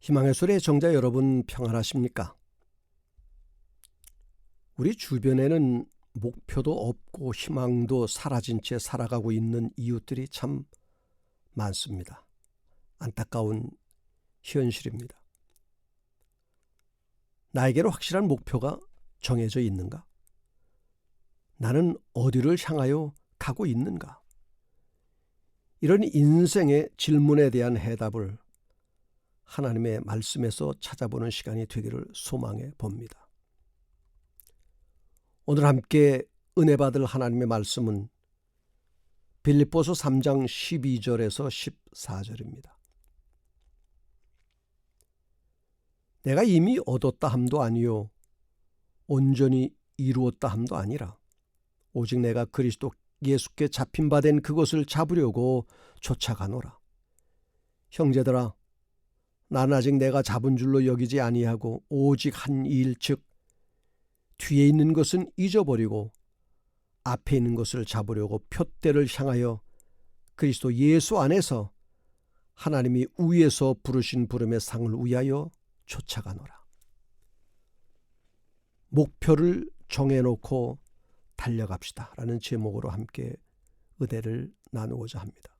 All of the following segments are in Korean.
희망의 소리 애청자 여러분, 평안하십니까? 우리 주변에는 목표도 없고 희망도 사라진 채 살아가고 있는 이웃들이 참 많습니다. 안타까운 현실입니다. 나에게는 확실한 목표가 정해져 있는가? 나는 어디를 향하여 가고 있는가? 이런 인생의 질문에 대한 해답을 하나님의 말씀에서 찾아보는 시간이 되기를 소망해 봅니다. 오늘 함께 은혜 받을 하나님의 말씀은 빌립보서 3장 12절에서 14절입니다. 내가 이미 얻었다 함도 아니요 온전히 이루었다 함도 아니라 오직 내가 그리스도 예수께 잡힌 바 된 그것을 잡으려고 쫓아가노라. 형제들아, 나는 아직 내가 잡은 줄로 여기지 아니하고 오직 한 일, 즉 뒤에 있는 것은 잊어버리고 앞에 있는 것을 잡으려고 표대를 향하여 그리스도 예수 안에서 하나님이 위에서 부르신 부름의 상을 위하여 쫓아가노라. 목표를 정해놓고 달려갑시다 라는 제목으로 함께 은혜를 나누고자 합니다.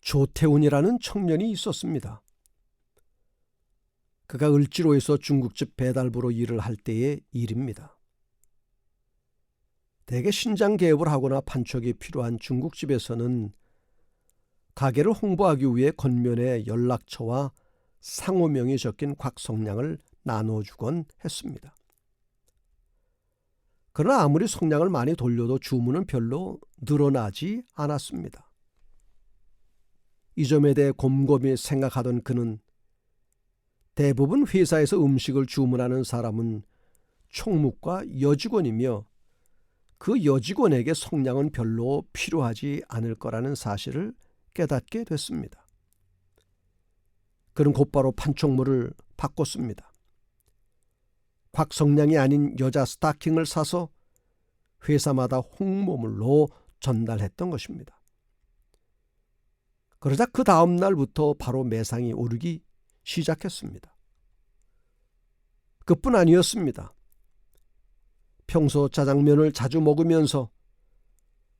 조태훈이라는 청년이 있었습니다. 그가 을지로에서 중국집 배달부로 일을 할 때의 일입니다. 대개 신장 개업을 하거나 판촉이 필요한 중국집에서는 가게를 홍보하기 위해 겉면에 연락처와 상호명이 적힌 곽성량을 나눠주곤 했습니다. 그러나 아무리 성량을 많이 돌려도 주문은 별로 늘어나지 않았습니다. 이 점에 대해 곰곰이 생각하던 그는 대부분 회사에서 음식을 주문하는 사람은 총무과 여직원이며 그 여직원에게 성량은 별로 필요하지 않을 거라는 사실을 깨닫게 됐습니다. 그는 곧바로 판촉물을 바꿨습니다. 곽성량이 아닌 여자 스타킹을 사서 회사마다 홍보물로 전달했던 것입니다. 그러자 그 다음 날부터 바로 매상이 오르기 시작했습니다. 그뿐 아니었습니다. 평소 짜장면을 자주 먹으면서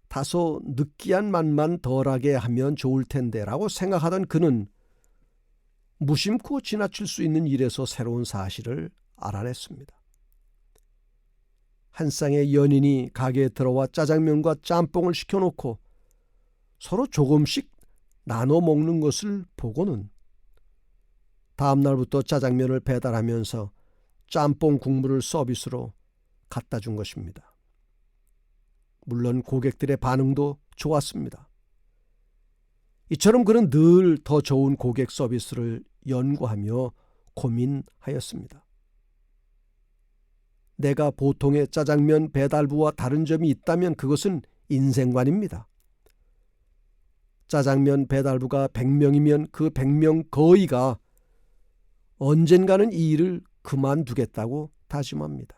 다소 느끼한 맛만 덜하게 하면 좋을 텐데라고 생각하던 그는 무심코 지나칠 수 있는 일에서 새로운 사실을 알아냈습니다. 한 쌍의 연인이 가게에 들어와 짜장면과 짬뽕을 시켜놓고 서로 조금씩 나눠 먹는 것을 보고는 다음 날부터 짜장면을 배달하면서 짬뽕 국물을 서비스로 갖다 준 것입니다. 물론 고객들의 반응도 좋았습니다. 이처럼 그는 늘 더 좋은 고객 서비스를 연구하며 고민하였습니다. 내가 보통의 짜장면 배달부와 다른 점이 있다면 그것은 인생관입니다. 짜장면 배달부가 100명이면 그 100명 거의가 언젠가는 이 일을 그만두겠다고 다짐합니다.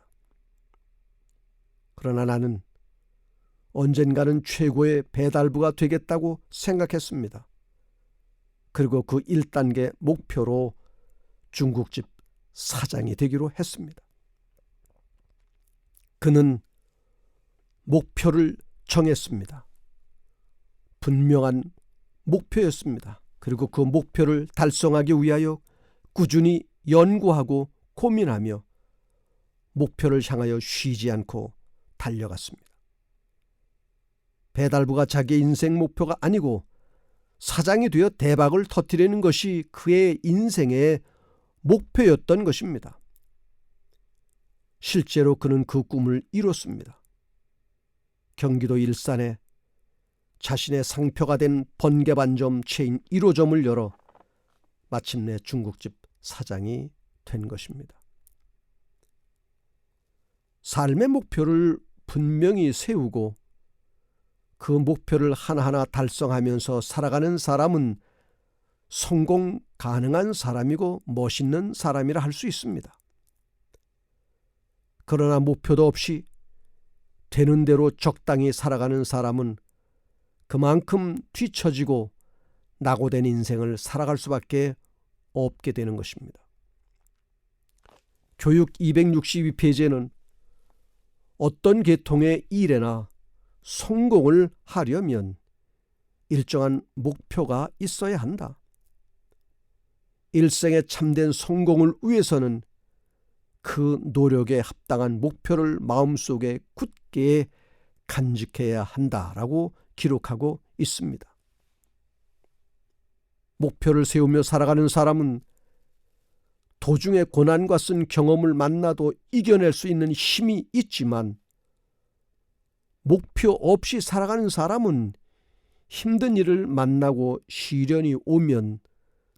그러나 나는 언젠가는 최고의 배달부가 되겠다고 생각했습니다. 그리고 그 1단계 목표로 중국집 사장이 되기로 했습니다. 그는 목표를 정했습니다. 분명한 목표였습니다. 그리고 그 목표를 달성하기 위하여 꾸준히 연구하고 고민하며 목표를 향하여 쉬지 않고 달려갔습니다. 배달부가 자기의 인생 목표가 아니고 사장이 되어 대박을 터뜨리는 것이 그의 인생의 목표였던 것입니다. 실제로 그는 그 꿈을 이뤘습니다. 경기도 일산에 자신의 상표가 된 번개반점 체인 1호점을 열어 마침내 중국집 사장이 된 것입니다. 삶의 목표를 분명히 세우고 그 목표를 하나하나 달성하면서 살아가는 사람은 성공 가능한 사람이고 멋있는 사람이라 할 수 있습니다. 그러나 목표도 없이 되는 대로 적당히 살아가는 사람은 그만큼 뒤처지고 낙오된 인생을 살아갈 수밖에 없게 되는 것입니다. 교육 262페이지에는 어떤 계통의 일에나 성공을 하려면 일정한 목표가 있어야 한다. 일생의 참된 성공을 위해서는 그 노력에 합당한 목표를 마음속에 굳게 간직해야 한다라고 기록하고 있습니다. 목표를 세우며 살아가는 사람은 도중에 고난과 쓴 경험을 만나도 이겨낼 수 있는 힘이 있지만, 목표 없이 살아가는 사람은 힘든 일을 만나고 시련이 오면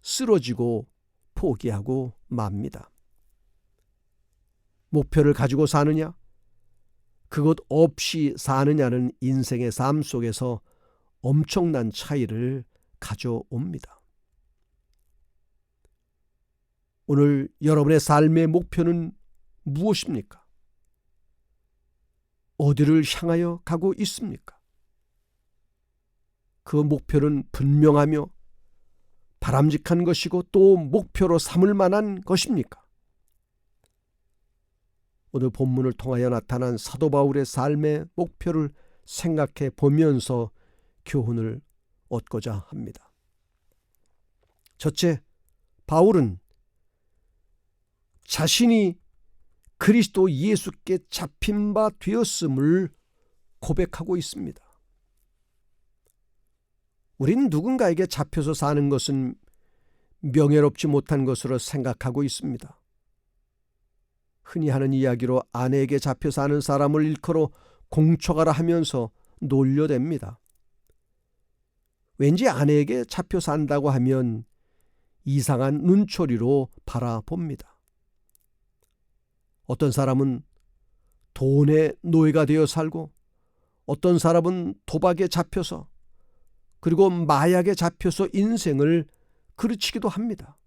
쓰러지고 포기하고 맙니다. 목표를 가지고 사느냐, 그것 없이 사느냐는 인생의 삶 속에서 엄청난 차이를 가져옵니다. 오늘 여러분의 삶의 목표는 무엇입니까? 어디를 향하여 가고 있습니까? 그 목표는 분명하며 바람직한 것이고 또 목표로 삼을 만한 것입니까? 오늘 본문을 통하여 나타난 사도 바울의 삶의 목표를 생각해 보면서 교훈을 얻고자 합니다. 첫째, 바울은 자신이 그리스도 예수께 잡힌 바 되었음을 고백하고 있습니다. 우린 누군가에게 잡혀서 사는 것은 명예롭지 못한 것으로 생각하고 있습니다. 흔히 하는 이야기로 아내에게 잡혀 사는 사람을 일컬어 공초가라 하면서 놀려댑니다. 왠지 아내에게 잡혀 산다고 하면 이상한 눈초리로 바라봅니다. 어떤 사람은 돈의 노예가 되어 살고, 어떤 사람은 도박에 잡혀서, 그리고 마약에 잡혀서 인생을 그르치기도 합니다.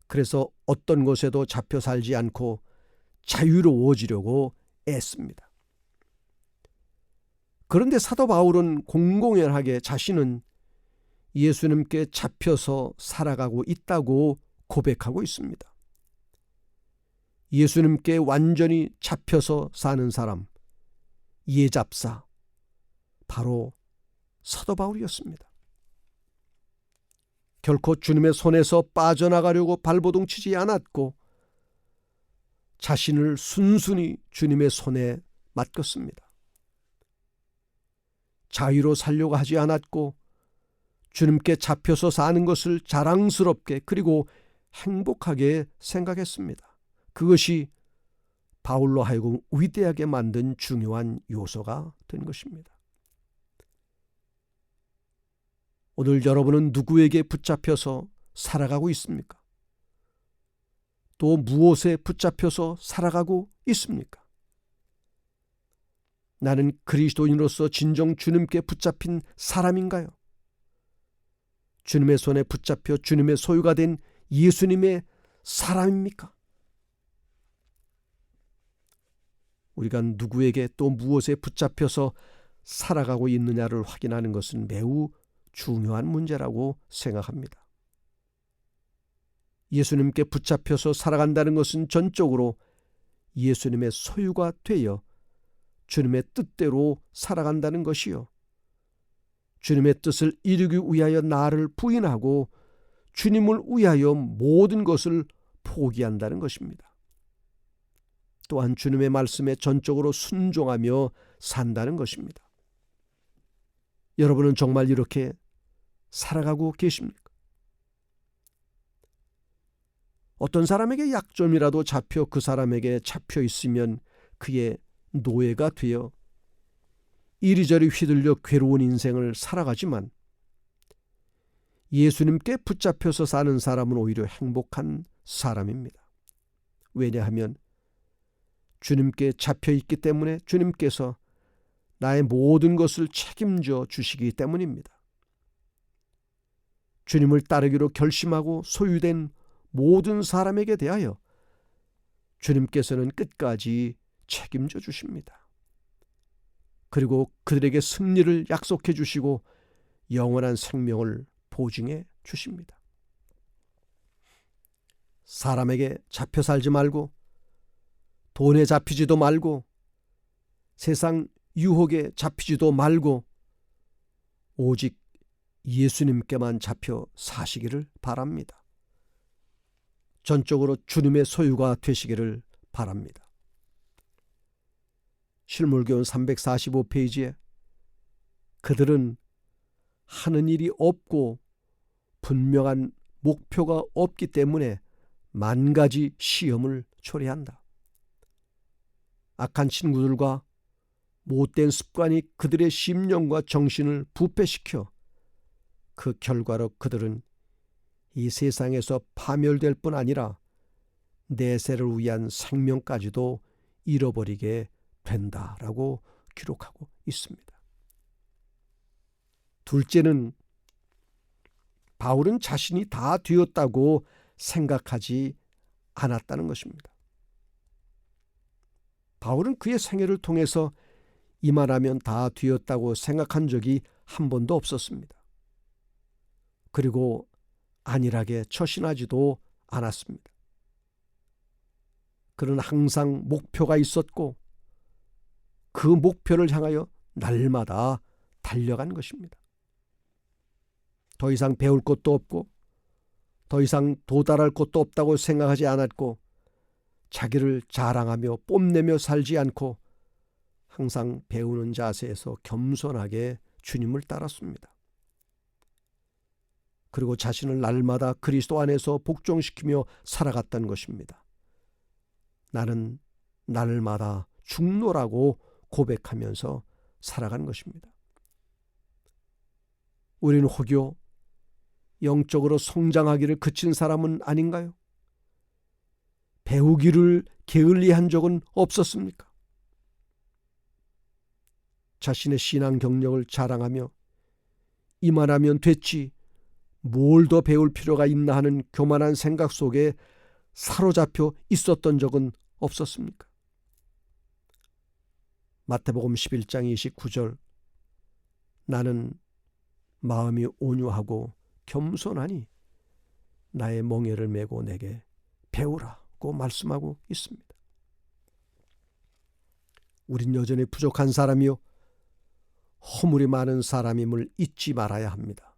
그래서 어떤 것에도 잡혀 살지 않고 자유로워지려고 애씁니다. 그런데 사도 바울은 공공연하게 자신은 예수님께 잡혀서 살아가고 있다고 고백하고 있습니다. 예수님께 완전히 잡혀서 사는 사람, 예잡사, 바로 사도 바울이었습니다. 결코 주님의 손에서 빠져나가려고 발버둥치지 않았고 자신을 순순히 주님의 손에 맡겼습니다. 자유로 살려고 하지 않았고 주님께 잡혀서 사는 것을 자랑스럽게 그리고 행복하게 생각했습니다. 그것이 바울로 하여금 위대하게 만든 중요한 요소가 된 것입니다. 오늘 여러분은 누구에게 붙잡혀서 살아가고 있습니까? 또 무엇에 붙잡혀서 살아가고 있습니까? 나는 그리스도인으로서 진정 주님께 붙잡힌 사람인가요? 주님의 손에 붙잡혀 주님의 소유가 된 예수님의 사람입니까? 우리가 누구에게 또 무엇에 붙잡혀서 살아가고 있느냐를 확인하는 것은 매우 중요한 문제라고 생각합니다. 예수님께 붙잡혀서 살아간다는 것은 전적으로 예수님의 소유가 되어 주님의 뜻대로 살아간다는 것이요, 주님의 뜻을 이루기 위하여 나를 부인하고 주님을 위하여 모든 것을 포기한다는 것입니다. 또한 주님의 말씀에 전적으로 순종하며 산다는 것입니다. 여러분은 정말 이렇게 살아가고 계십니까? 어떤 사람에게 약점이라도 잡혀 그 사람에게 잡혀 있으면 그의 노예가 되어 이리저리 휘둘려 괴로운 인생을 살아가지만, 예수님께 붙잡혀서 사는 사람은 오히려 행복한 사람입니다. 왜냐하면 주님께 잡혀 있기 때문에 주님께서 나의 모든 것을 책임져 주시기 때문입니다. 주님을 따르기로 결심하고 소유된 모든 사람에게 대하여 주님께서는 끝까지 책임져 주십니다. 그리고 그들에게 승리를 약속해 주시고 영원한 생명을 보증해 주십니다. 사람에게 잡혀 살지 말고 돈에 잡히지도 말고 세상 유혹에 잡히지도 말고 오직 예수님께만 잡혀 사시기를 바랍니다. 전적으로 주님의 소유가 되시기를 바랍니다. 실물교훈 345페이지에 그들은 하는 일이 없고 분명한 목표가 없기 때문에 만 가지 시험을 초래한다. 악한 친구들과 못된 습관이 그들의 심령과 정신을 부패시켜 그 결과로 그들은 이 세상에서 파멸될 뿐 아니라 내세를 위한 생명까지도 잃어버리게 된다라고 기록하고 있습니다. 둘째는 바울은 자신이 다 되었다고 생각하지 않았다는 것입니다. 바울은 그의 생애를 통해서 이만하면 다 되었다고 생각한 적이 한 번도 없었습니다. 그리고 안일하게 처신하지도 않았습니다. 그는 항상 목표가 있었고 그 목표를 향하여 날마다 달려간 것입니다. 더 이상 배울 것도 없고 더 이상 도달할 것도 없다고 생각하지 않았고 자기를 자랑하며 뽐내며 살지 않고 항상 배우는 자세에서 겸손하게 주님을 따랐습니다. 그리고 자신을 날마다 그리스도 안에서 복종시키며 살아갔던 것입니다. 나는 날마다 죽노라고 고백하면서 살아간 것입니다. 우리는 혹여 영적으로 성장하기를 그친 사람은 아닌가요? 배우기를 게을리한 적은 없었습니까? 자신의 신앙 경력을 자랑하며 이만하면 됐지 뭘 더 배울 필요가 있나 하는 교만한 생각 속에 사로잡혀 있었던 적은 없었습니까? 마태복음 11장 29절 나는 마음이 온유하고 겸손하니 나의 멍에를 메고 내게 배우라고 말씀하고 있습니다. 우린 여전히 부족한 사람이요 허물이 많은 사람임을 잊지 말아야 합니다.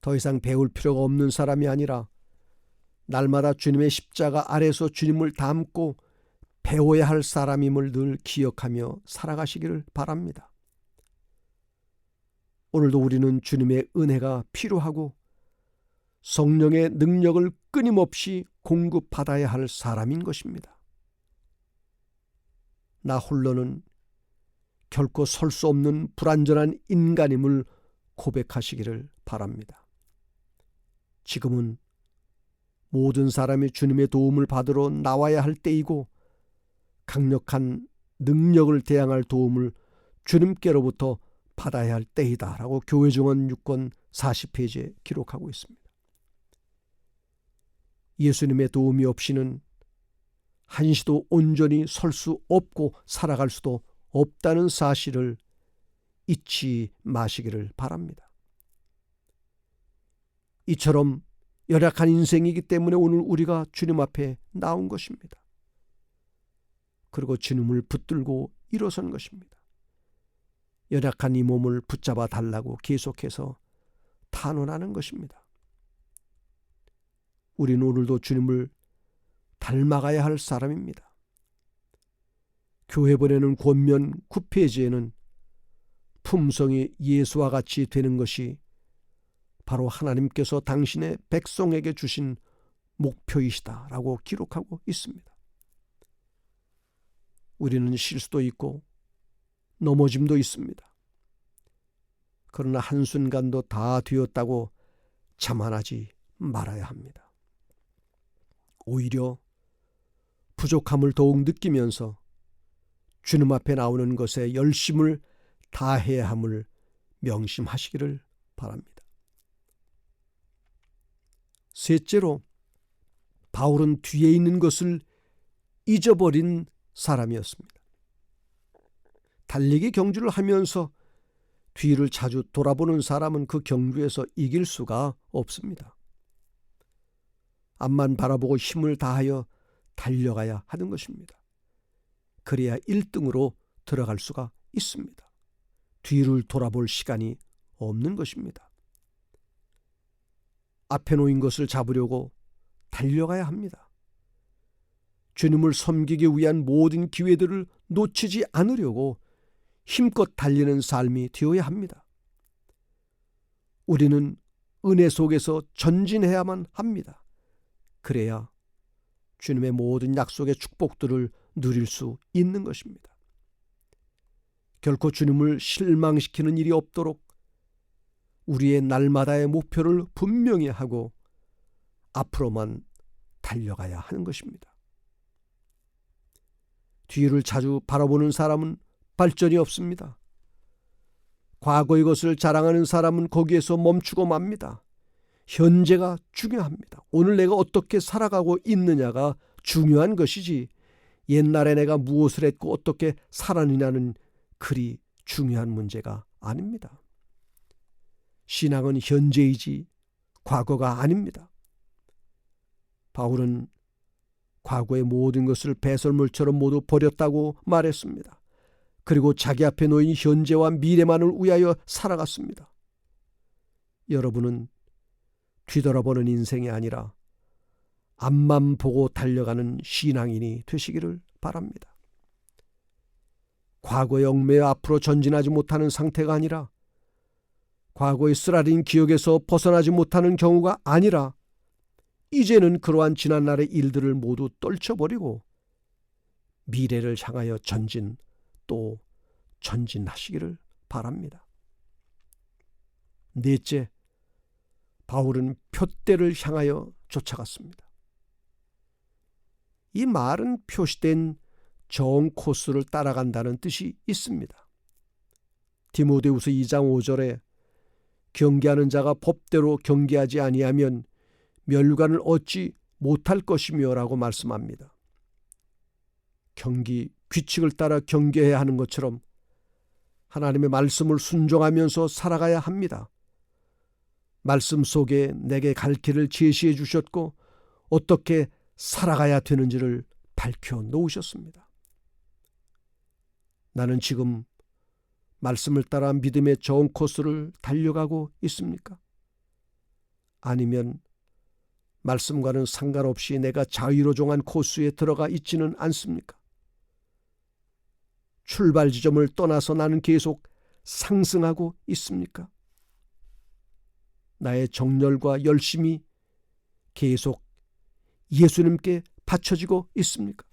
더 이상 배울 필요가 없는 사람이 아니라 날마다 주님의 십자가 아래서 주님을 닮고 배워야 할 사람임을 늘 기억하며 살아가시기를 바랍니다. 오늘도 우리는 주님의 은혜가 필요하고 성령의 능력을 끊임없이 공급받아야 할 사람인 것입니다. 나 홀로는 결코 설 수 없는 불완전한 인간임을 고백하시기를 바랍니다. 지금은 모든 사람이 주님의 도움을 받으러 나와야 할 때이고 강력한 능력을 대항할 도움을 주님께로부터 받아야 할 때이다라고 교회증언 6권 40페이지에 기록하고 있습니다. 예수님의 도움이 없이는 한시도 온전히 설 수 없고 살아갈 수도 없다는 사실을 잊지 마시기를 바랍니다. 이처럼 열악한 인생이기 때문에 오늘 우리가 주님 앞에 나온 것입니다. 그리고 주님을 붙들고 일어선 것입니다. 열악한 이 몸을 붙잡아 달라고 계속해서 탄원하는 것입니다. 우리는 오늘도 주님을 닮아가야 할 사람입니다. 교회 보내는 권면 9페이지에는 품성이 예수와 같이 되는 것이 바로 하나님께서 당신의 백성에게 주신 목표이시다라고 기록하고 있습니다. 우리는 실수도 있고 넘어짐도 있습니다. 그러나 한순간도 다 되었다고 자만하지 말아야 합니다. 오히려 부족함을 더욱 느끼면서 주님 앞에 나오는 것에 열심을 다해야 함을 명심하시기를 바랍니다. 셋째로 바울은 뒤에 있는 것을 잊어버린 사람이었습니다. 달리기 경주를 하면서 뒤를 자주 돌아보는 사람은 그 경주에서 이길 수가 없습니다. 앞만 바라보고 힘을 다하여 달려가야 하는 것입니다. 그래야 1등으로 들어갈 수가 있습니다. 뒤를 돌아볼 시간이 없는 것입니다. 앞에 놓인 것을 잡으려고 달려가야 합니다. 주님을 섬기기 위한 모든 기회들을 놓치지 않으려고 힘껏 달리는 삶이 되어야 합니다. 우리는 은혜 속에서 전진해야만 합니다. 그래야 주님의 모든 약속의 축복들을 누릴 수 있는 것입니다. 결코 주님을 실망시키는 일이 없도록 우리의 날마다의 목표를 분명히 하고 앞으로만 달려가야 하는 것입니다. 뒤를 자주 바라보는 사람은 발전이 없습니다. 과거의 것을 자랑하는 사람은 거기에서 멈추고 맙니다. 현재가 중요합니다. 오늘 내가 어떻게 살아가고 있느냐가 중요한 것이지 옛날에 내가 무엇을 했고 어떻게 살았느냐는 그리 중요한 문제가 아닙니다. 신앙은 현재이지 과거가 아닙니다. 바울은 과거의 모든 것을 배설물처럼 모두 버렸다고 말했습니다. 그리고 자기 앞에 놓인 현재와 미래만을 위하여 살아갔습니다. 여러분은 뒤돌아보는 인생이 아니라 앞만 보고 달려가는 신앙인이 되시기를 바랍니다. 과거에 얽매여 앞으로 전진하지 못하는 상태가 아니라 과거의 쓰라린 기억에서 벗어나지 못하는 경우가 아니라 이제는 그러한 지난날의 일들을 모두 떨쳐버리고 미래를 향하여 전진 또 전진하시기를 바랍니다. 넷째, 바울은 표대를 향하여 쫓아갔습니다. 이 말은 표시된 정 코스를 따라간다는 뜻이 있습니다. 디모데후서 2장 5절에 경계하는 자가 법대로 경계하지 아니하면 멸관을 얻지 못할 것이며 라고 말씀합니다. 규칙을 따라 경계해야 하는 것처럼 하나님의 말씀을 순종하면서 살아가야 합니다. 말씀 속에 내게 갈 길을 제시해 주셨고 어떻게 살아가야 되는지를 밝혀 놓으셨습니다. 나는 지금 말씀을 따라 믿음의 정 코스를 달려가고 있습니까? 아니면 말씀과는 상관없이 내가 자유로 정한 코스에 들어가 있지는 않습니까? 출발 지점을 떠나서 나는 계속 상승하고 있습니까? 나의 정열과 열심이 계속 예수님께 바쳐지고 있습니까?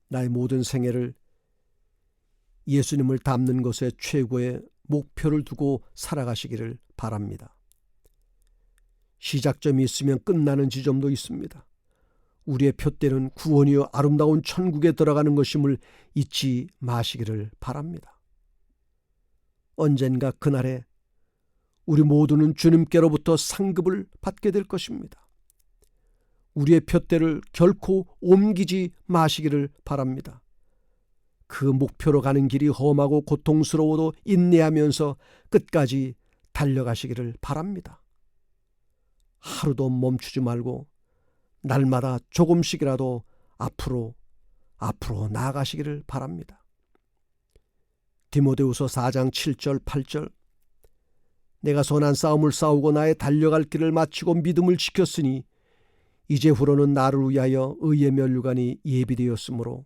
나의 모든 생애를 예수님을 닮는 것에 최고의 목표를 두고 살아가시기를 바랍니다. 시작점이 있으면 끝나는 지점도 있습니다. 우리의 표대는 구원이요 아름다운 천국에 들어가는 것임을 잊지 마시기를 바랍니다. 언젠가 그날에 우리 모두는 주님께로부터 상급을 받게 될 것입니다. 우리의 표대를 결코 옮기지 마시기를 바랍니다. 그 목표로 가는 길이 험하고 고통스러워도 인내하면서 끝까지 달려가시기를 바랍니다. 하루도 멈추지 말고 날마다 조금씩이라도 앞으로 나아가시기를 바랍니다. 디모데후서 4장 7절 8절 내가 선한 싸움을 싸우고 나의 달려갈 길을 마치고 믿음을 지켰으니 이제후로는 나를 위하여 의의 면류관이 예비되었으므로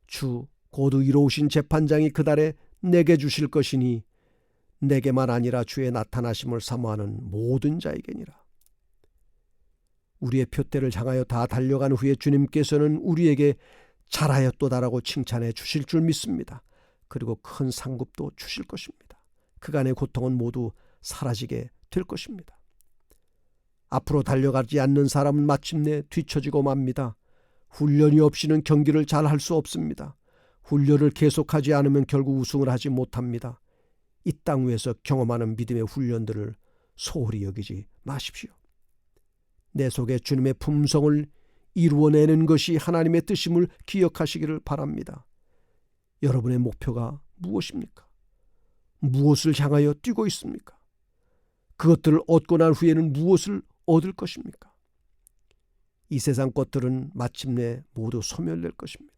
주 곧 이로우신 재판장이 그달에 내게 주실 것이니 내게만 아니라 주의 나타나심을 사모하는 모든 자에게니라. 우리의 표대를 향하여 다 달려간 후에 주님께서는 우리에게 잘하였도다라고 칭찬해 주실 줄 믿습니다. 그리고 큰 상급도 주실 것입니다. 그간의 고통은 모두 사라지게 될 것입니다. 앞으로 달려가지 않는 사람은 마침내 뒤처지고 맙니다. 훈련이 없이는 경기를 잘 할 수 없습니다. 훈련을 계속하지 않으면 결국 우승을 하지 못합니다. 이 땅 위에서 경험하는 믿음의 훈련들을 소홀히 여기지 마십시오. 내 속에 주님의 품성을 이루어내는 것이 하나님의 뜻임을 기억하시기를 바랍니다. 여러분의 목표가 무엇입니까? 무엇을 향하여 뛰고 있습니까? 그것들을 얻고 난 후에는 무엇을 얻을 것입니까? 이 세상 것들은 마침내 모두 소멸될 것입니다.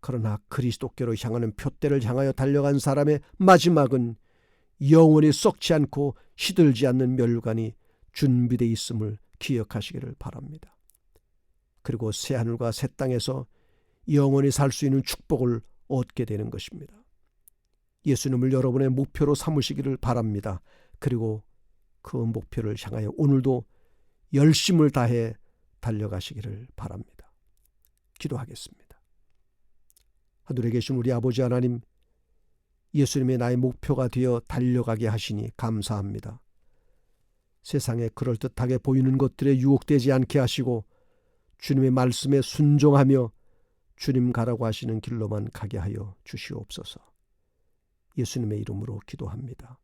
그러나 그리스도께로 향하는 푯대를 향하여 달려간 사람의 마지막은 영원히 썩지 않고 시들지 않는 멸관이 준비되어 있음을 기억하시기를 바랍니다. 그리고 새하늘과 새 땅에서 영원히 살 수 있는 축복을 얻게 되는 것입니다. 예수님을 여러분의 목표로 삼으시기를 바랍니다. 그리고 그 목표를 향하여 오늘도 열심을 다해 달려가시기를 바랍니다. 기도하겠습니다. 하늘에 계신 우리 아버지 하나님, 예수님의 나의 목표가 되어 달려가게 하시니 감사합니다. 세상에 그럴듯하게 보이는 것들에 유혹되지 않게 하시고 주님의 말씀에 순종하며 주님 가라고 하시는 길로만 가게 하여 주시옵소서. 예수님의 이름으로 기도합니다.